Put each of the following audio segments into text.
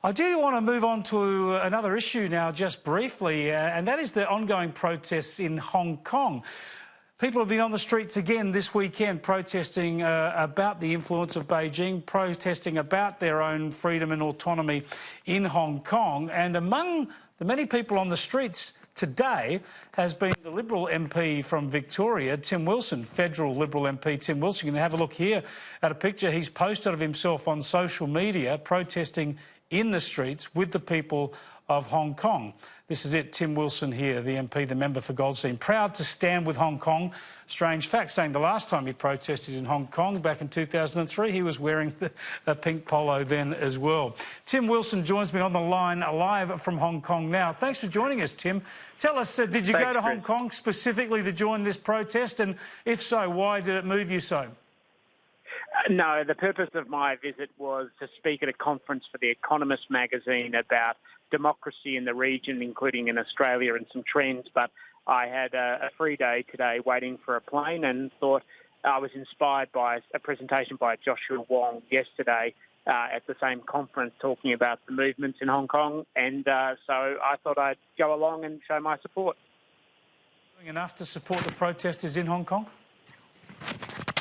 I do want to move on to another issue now, just briefly, and that is the ongoing protests in Hong Kong. People have been on the streets again this weekend protesting about the influence of Beijing, protesting about their own freedom and autonomy in Hong Kong. And among the many people on the streets today has been the Liberal MP from Victoria, Tim Wilson, federal Liberal MP Tim Wilson. You can have a look here at a picture he's posted of himself on social media protesting in the streets with the people of Hong Kong. This is it, Tim Wilson here, the MP, the member for Goldstein, proud to stand with Hong Kong. Strange fact, saying the last time he protested in Hong Kong back in 2003, he was wearing a pink polo then as well. Tim Wilson joins me on the line live from Hong Kong now. Thanks for joining us, Tim. Tell us, did you go to Hong Kong specifically to join this protest? And if so, why did it move you so? No, the purpose of my visit was to speak at a conference for The Economist magazine about democracy in the region, including in Australia, and some trends. But I had a free day today waiting for a plane and thought I was inspired by a presentation by Joshua Wong yesterday at the same conference talking about the movements in Hong Kong. And so I thought I'd go along and show my support. Doing enough to support the protesters in Hong Kong?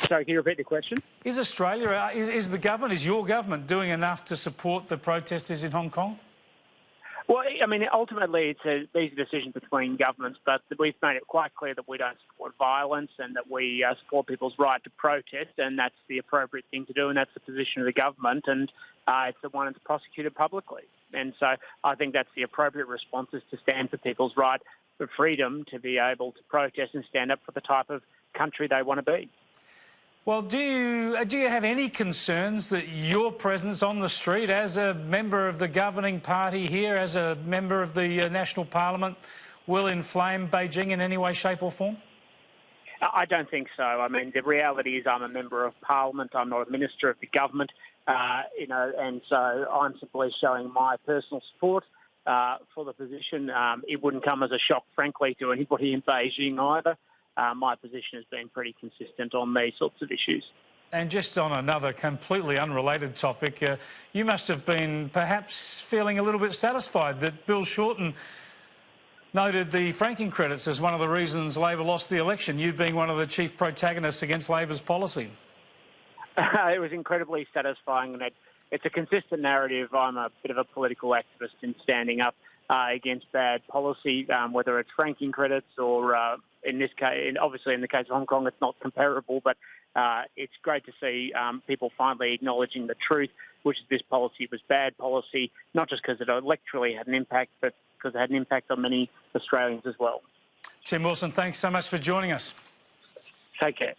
Sorry, can you repeat the question? Is Australia, is the government, is your government doing enough to support the protesters in Hong Kong? Well, I mean, ultimately it's an easy decision between governments, but we've made it quite clear that we don't support violence and that we support people's right to protest, and that's the appropriate thing to do, and that's the position of the government, and it's the one that's prosecuted publicly. And so I think that's the appropriate response, is to stand for people's right for freedom to be able to protest and stand up for the type of country they want to be. Well, do you have any concerns that your presence on the street as a member of the governing party here, as a member of the National Parliament, will inflame Beijing in any way, shape or form? I don't think so. I mean, the reality is I'm a member of Parliament. I'm not a minister of the government, and so I'm simply showing my personal support for the position. It wouldn't come as a shock, frankly, to anybody in Beijing either. My position has been pretty consistent on these sorts of issues. And just on another completely unrelated topic, you must have been perhaps feeling a little bit satisfied that Bill Shorten noted the franking credits as one of the reasons Labor lost the election, you being one of the chief protagonists against Labor's policy. It was incredibly satisfying, and it's a consistent narrative. I'm a bit of a political activist in standing up against bad policy, whether it's franking credits or, in this case, obviously in the case of Hong Kong, it's not comparable, but it's great to see people finally acknowledging the truth, which is this policy was bad policy, not just because it electorally had an impact, but because it had an impact on many Australians as well. Tim Wilson, thanks so much for joining us. Take care.